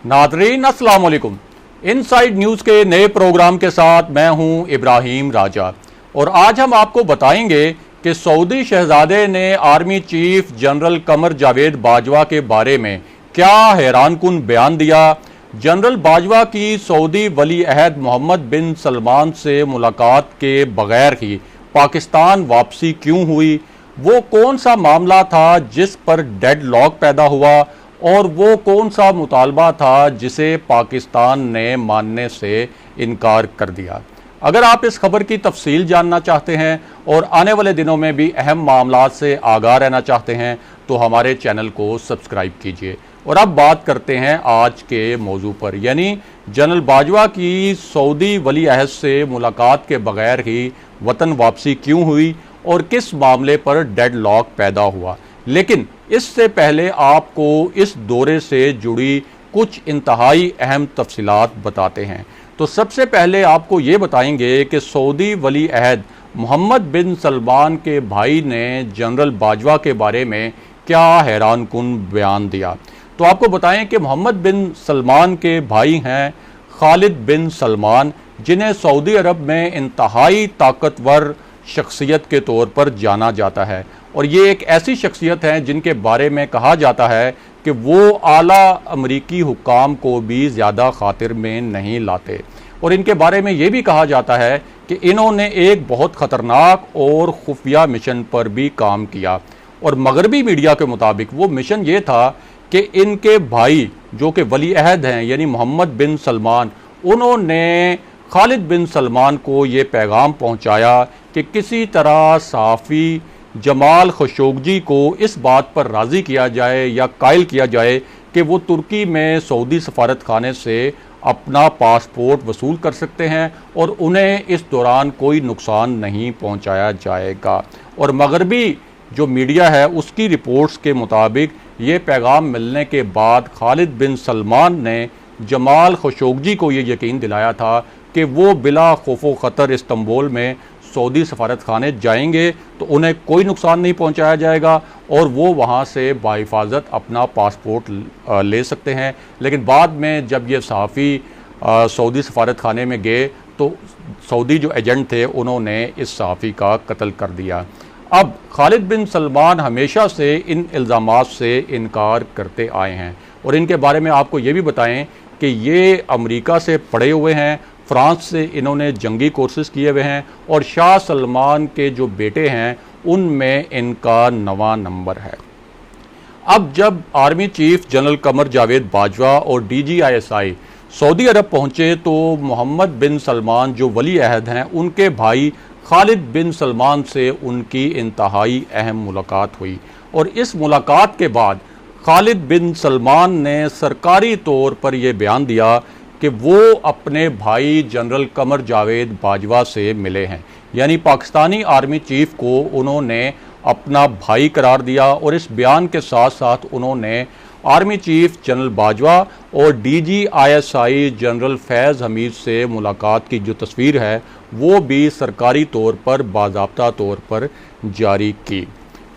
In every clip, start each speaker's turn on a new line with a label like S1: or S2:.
S1: Nadreen अस्सलाम वालेकुम। Inside news के नए प्रोग्राम के साथ मैं हूं इब्राहिम राजा और आज हम आपको बताएंगे कि सऊदी शहजादे ने army chief general Qamar Javed Bajwa के बारे में क्या हैरानकुन बयान दिया। जनरल बाजवा की सऊदी वली अहद मोहम्मद बिन सलमान से मुलाकात के बगैर ही पाकिस्तान वापसी क्यों हुई, वो कौन सा मामला था जिस पर डेडलॉक पैदा हुआ और वो कौन सा मुतालबा था जिसे पाकिस्तान ने मानने से इनकार कर दिया। अगर आप इस खबर की तफसील जानना चाहते हैं और आने वाले दिनों में भी अहम मामलात से आगाह रहना चाहते हैं तो हमारे चैनल को सब्सक्राइब कीजिए। और अब बात करते हैं आज के मौजू पर, यानी जनरल बाजवा की सऊदी वली अहद से मुलाकात के बगैर ही वतन वापसी क्यों हुई और किस मामले पर डेडलॉक पैदा हुआ। लेकिन इससे पहले आपको इस दौरे से जुड़ी कुछ इंतहाई अहम तफसीलात बताते हैं। तो सबसे पहले आपको ये बताएंगे कि सऊदी वली अहद मोहम्मद बिन सलमान के भाई ने जनरल बाजवा के बारे में क्या हैरानकुन बयान दिया। तो आपको बताएं कि मोहम्मद बिन सलमान के भाई हैं खालिद बिन सलमान, जिन्हें सऊदी अरब में इंतहाई ताकतवर शख्सियत के तौर पर जाना जाता है और ये एक ऐसी शख्सियत है जिनके बारे में कहा जाता है कि वो आला अमरीकी हुक्काम को भी ज़्यादा खातिर में नहीं लाते। और इनके बारे में ये भी कहा जाता है कि इन्होंने एक बहुत ख़तरनाक और खुफिया मिशन पर भी काम किया और मगरबी मीडिया के मुताबिक वो मिशन ये था कि इनके भाई जो कि वली अहद हैं यानी मोहम्मद बिन सलमान, उन्होंने खालिद बिन सलमान को ये पैगाम पहुँचाया कि किसी तरह सहाफ़ी जमाल खशोगी को इस बात पर राज़ी किया जाए या कायल किया जाए कि वो तुर्की में सऊदी सफारत खाने से अपना पासपोर्ट वसूल कर सकते हैं और उन्हें इस दौरान कोई नुकसान नहीं पहुंचाया जाएगा। और मगरबी जो मीडिया है उसकी रिपोर्ट्स के मुताबिक ये पैगाम मिलने के बाद खालिद बिन सलमान ने जमाल खशोगी को ये यकीन दिलाया था कि वो बिला खौफ ख़तर इस्तांबुल में सऊदी सफारत खाने जाएंगे तो उन्हें कोई नुकसान नहीं पहुंचाया जाएगा और वो वहां से बाहिफाजत अपना पासपोर्ट ले सकते हैं। लेकिन बाद में जब ये सहाफ़ी सऊदी सफारत खाने में गए तो सऊदी जो एजेंट थे उन्होंने इस सहाफ़ी का कत्ल कर दिया। अब खालिद बिन सलमान हमेशा से इन इल्ज़ामात से इनकार करते आए हैं और इनके बारे में आपको ये भी बताएं कि ये अमेरिका से पढ़े हुए हैं, फ्रांस से इन्होंने जंगी कोर्सेज़ किए हुए हैं और शाह सलमान के जो बेटे हैं उनमें इनका 9वां नंबर है। अब जब army chief general Qamar Javed Bajwa और DGISI सऊदी अरब पहुंचे तो मोहम्मद बिन सलमान जो वली अहद हैं उनके भाई खालिद बिन सलमान से उनकी इंतहाई अहम मुलाकात हुई और इस मुलाकात के बाद खालिद बिन सलमान ने सरकारी तौर पर यह बयान दिया कि वो अपने भाई जनरल कमर जावेद बाजवा से मिले हैं, यानी पाकिस्तानी आर्मी चीफ को उन्होंने अपना भाई करार दिया। और इस बयान के साथ साथ उन्होंने आर्मी चीफ जनरल बाजवा और DGISI जनरल फैज़ हमीद से मुलाकात की जो तस्वीर है वो भी सरकारी तौर पर बाज़ाब्ता तौर पर जारी की।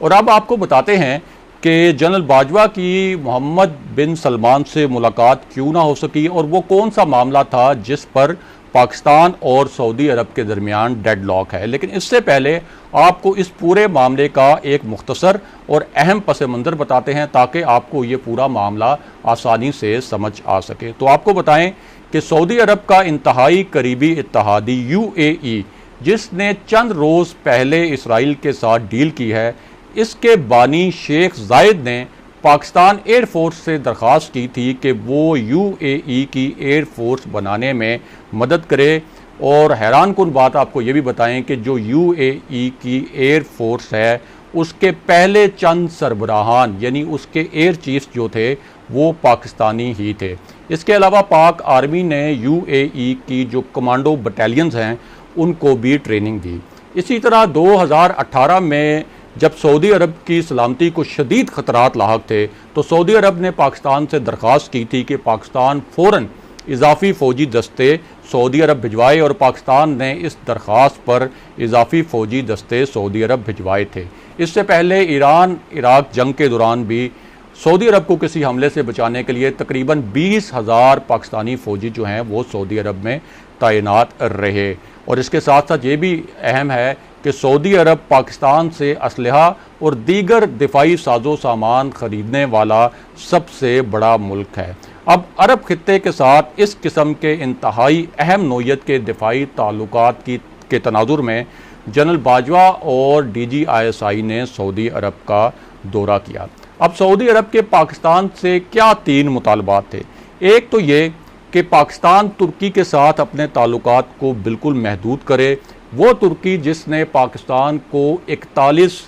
S1: और अब आपको बताते हैं कि जनरल बाजवा की मोहम्मद बिन सलमान से मुलाकात क्यों ना हो सकी और वो कौन सा मामला था जिस पर पाकिस्तान और सऊदी अरब के दरमियान डेडलॉक है। लेकिन इससे पहले आपको इस पूरे मामले का एक मुख्तसर और अहम पस मंज़र बताते हैं ताकि आपको ये पूरा मामला आसानी से समझ आ सके। तो आपको बताएं कि सऊदी अरब का इंतहाई करीबी इत्तेहादी UAE, जिसने चंद रोज़ पहले इसराइल के साथ डील की है, इसके बानी शेख जायद ने पाकिस्तान एयरफोर्स से दरख्वास्त की थी कि वो UAE की एयरफोर्स बनाने में मदद करे। और हैरानकुन बात आपको ये भी बताएं कि जो UAE की एयरफोर्स है उसके पहले चंद सरबराहान यानी उसके एयर चीफ्स जो थे वो पाकिस्तानी ही थे। इसके अलावा पाक आर्मी ने UAE की जो कमांडो बटालियंस हैं उनको भी ट्रेनिंग दी। इसी तरह 2018 में जब सऊदी अरब की सलामती को शदीद ख़तरात लाहक थे तो सऊदी अरब ने पाकिस्तान से दरख्वास्त की थी कि पाकिस्तान फ़ौरन इजाफ़ी फ़ौजी दस्ते सऊदी अरब भिजवाए और पाकिस्तान ने इस दरख्वास्त पर इजाफ़ी फ़ौजी दस्ते सऊदी अरब भिजवाए थे। इससे पहले ईरान इराक जंग के दौरान भी सऊदी अरब को किसी हमले से बचाने के लिए तकरीबन 20,000 पाकिस्तानी फौजी जो हैं वो सऊदी अरब में तैनात रहे। और इसके साथ साथ ये भी अहम है कि सऊदी अरब पाकिस्तान से असलहा और दीगर दिफाई साजो सामान खरीदने वाला सबसे बड़ा मुल्क है। अब अरब खित्ते के साथ इस किस्म के इंतहाई अहम नोयत के दिफाई ताल्लुकात के तनाजुर में जनरल बाजवा और DGISI ने सऊदी अरब का दौरा किया। अब सऊदी अरब के पाकिस्तान से क्या 3 मुतालबात थे। एक तो ये कि पाकिस्तान तुर्की के साथ अपने ताल्लुकात को बिल्कुल महदूद करे। वो तुर्की जिसने पाकिस्तान को 41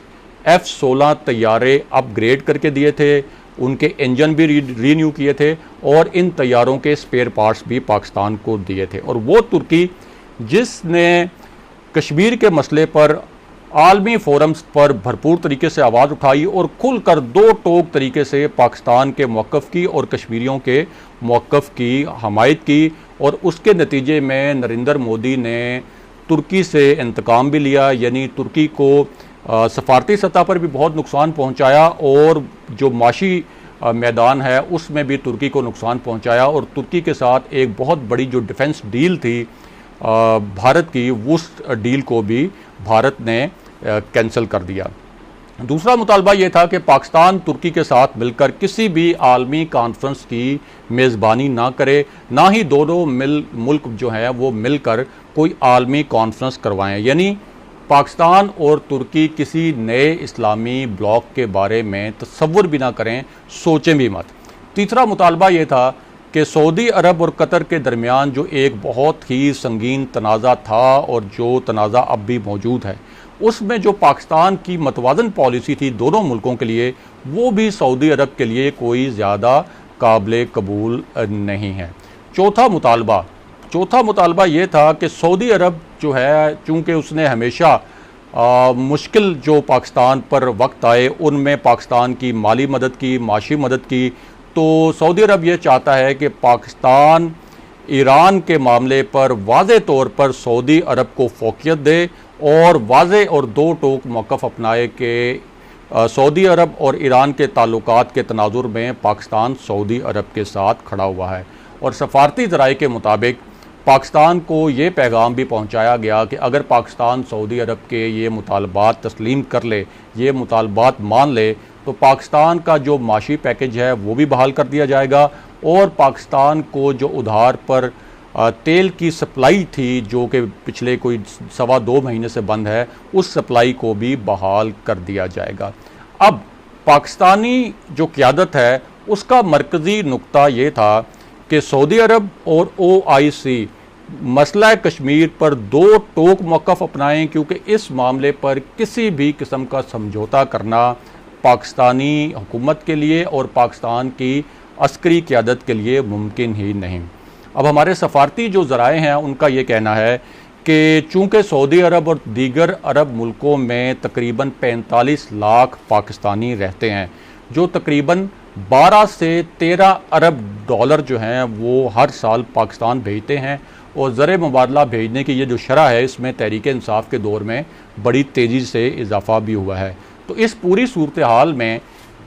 S1: F-16 तैयारे अपग्रेड करके दिए थे, उनके इंजन भी रीन्यू किए थे और इन तैयारों के स्पेयर पार्ट्स भी पाकिस्तान को दिए थे। और वो तुर्की जिसने कश्मीर के मसले पर आलमी फोरम्स पर भरपूर तरीके से आवाज़ उठाई और खुलकर 2 टोक तरीके से पाकिस्तान के मौक़िफ़ की और कश्मीरियों के मौक़िफ़ की हमायत की। और उसके नतीजे में नरेंद्र मोदी ने तुर्की से इंतकाम भी लिया, यानी तुर्की को सफारती सतह पर भी बहुत नुकसान पहुंचाया और जो माशी मैदान है उसमें भी तुर्की को नुकसान पहुंचाया। और तुर्की के साथ एक बहुत बड़ी जो डिफेंस डील थी भारत की, उस डील को भी भारत ने कैंसिल कर दिया। दूसरा मुतालबा ये था कि पाकिस्तान तुर्की के साथ मिलकर किसी भी आलमी कॉन्फ्रेंस की मेज़बानी ना करे, ना ही दोनों मुल्क जो हैं वो मिलकर कोई आलमी कॉन्फ्रेंस करवाएं। यानी पाकिस्तान और तुर्की किसी नए इस्लामी ब्लॉक के बारे में तसव्वुर भी ना करें, सोचें भी मत। तीसरा मुतालबा ये था कि सऊदी अरब और कतर के दरमियान जो एक बहुत ही संगीन तनाज़ा था और जो तनाज़ा अब भी मौजूद है, उसमें जो पाकिस्तान की मतवाज़न पॉलिसी थी दोनों मुल्कों के लिए, वो भी सऊदी अरब के लिए कोई ज़्यादा काबिल कबूल नहीं है। चौथा मुतालबा ये था कि सऊदी अरब जो है, चूँकि उसने हमेशा मुश्किल जो पाकिस्तान पर वक्त आए उनमें पाकिस्तान की माली मदद की, माशी मदद की, तो सऊदी अरब ये चाहता है कि पाकिस्तान ईरान के मामले पर वाज़े तौर पर सऊदी अरब को फोकियत दे और वाज़े और 2 टोक मौक़िफ़ अपनाए कि सऊदी अरब और ईरान के ताल्लुकात के तनाजुर में पाकिस्तान सऊदी अरब के साथ खड़ा हुआ है। और सफारती ज़राए के मुताबिक पाकिस्तान को ये पैगाम भी पहुँचाया गया कि अगर पाकिस्तान सऊदी अरब के ये मुतालबात तस्लीम कर ले, ये मुतालबात मान ले, तो पाकिस्तान का जो माशी पैकेज है वो भी बहाल कर दिया जाएगा और पाकिस्तान को जो उधार पर तेल की सप्लाई थी जो कि पिछले कोई 2.25 महीने से बंद है, उस सप्लाई को भी बहाल कर दिया जाएगा। अब पाकिस्तानी जो क़यादत है उसका मरकज़ी नुक्ता ये था कि सऊदी अरब और OIC मसला कश्मीर पर 2 टोक मौक़िफ़ अपनाएं, क्योंकि इस मामले पर किसी भी किस्म का समझौता करना पाकिस्तानी हुकूमत के लिए और पाकिस्तान की अस्करी क़यादत के लिए मुमकिन ही नहीं। अब हमारे सफारती जो ज़राए हैं उनका ये कहना है कि चूँकि सऊदी अरब और दीगर अरब मुल्कों में तकरीबन 45 लाख पाकिस्तानी रहते हैं, जो तकरीबन 12 से 13 अरब डॉलर जो हैं वो हर साल पाकिस्तान भेजते हैं। और ज़र मुबादला भेजने की ये जो शरह है, इसमें तहरीक इंसाफ के दौर में बड़ी तेज़ी से इजाफ़ा भी हुआ है। तो इस पूरी सूरत हाल में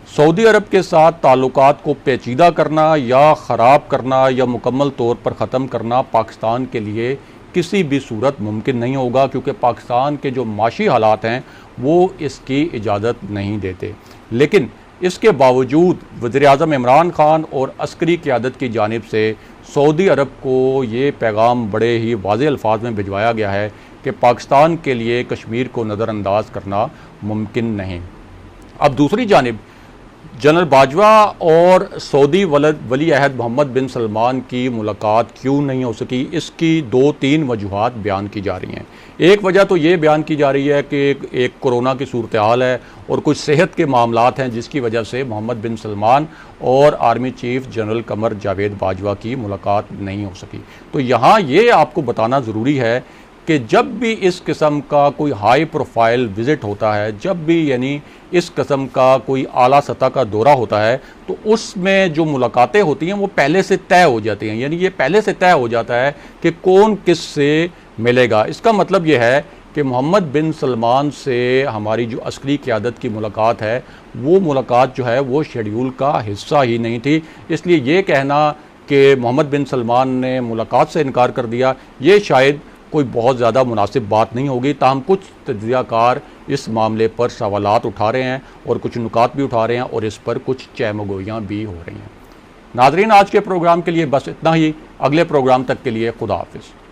S1: सऊदी अरब के साथ ताल्लुकात को पेचीदा करना या ख़राब करना या मुकम्मल तौर पर ख़त्म करना पाकिस्तान के लिए किसी भी सूरत मुमकिन नहीं होगा, क्योंकि पाकिस्तान के जो माशी हालात हैं वो इसकी इजाज़त नहीं देते। लेकिन इसके बावजूद वज़ीर-ए-आज़म इमरान खान और अस्करी क़यादत की जानिब से सऊदी अरब को ये पैगाम बड़े ही वाज़ेह अल्फाज में भिजवाया गया है कि पाकिस्तान के लिए कश्मीर को नज़रअंदाज करना मुमकिन नहीं। अब दूसरी जानिब जनरल बाजवा और सऊदी वली अहद मोहम्मद बिन सलमान की मुलाकात क्यों नहीं हो सकी, इसकी 2-3 वजूहात बयान की जा रही हैं। एक वजह तो ये बयान की जा रही है कि एक कोरोना की सूरत हाल है और कुछ सेहत के मामलात हैं जिसकी वजह से मोहम्मद बिन सलमान और army chief general Qamar Javed Bajwa की मुलाकात नहीं हो सकी। तो यहाँ ये आपको बताना ज़रूरी है कि जब भी इस किस्म का कोई हाई प्रोफाइल विज़िट होता है, जब भी यानी इस किस्म का कोई आला सतह का दौरा होता है, तो उसमें जो मुलाकातें होती हैं वो पहले से तय हो जाती हैं। यानी ये पहले से तय हो जाता है कि कौन किस से मिलेगा। इसका मतलब ये है कि मोहम्मद बिन सलमान से हमारी जो असली क़यादत की मुलाकात है, वो मुलाकात जो है वो शेड्यूल का हिस्सा ही नहीं थी। इसलिए ये कहना कि मोहम्मद बिन सलमान ने मुलाकात से इनकार कर दिया, ये शायद कोई बहुत ज़्यादा मुनासिब बात नहीं होगी। ताहम कुछ तज्ज़ियाकार इस मामले पर सवालात उठा रहे हैं और कुछ नुकात भी उठा रहे हैं और इस पर कुछ चहमगोइयाँ भी हो रही हैं। नाज़रीन, आज के प्रोग्राम के लिए बस इतना ही। अगले प्रोग्राम तक के लिए खुदा हाफिज़।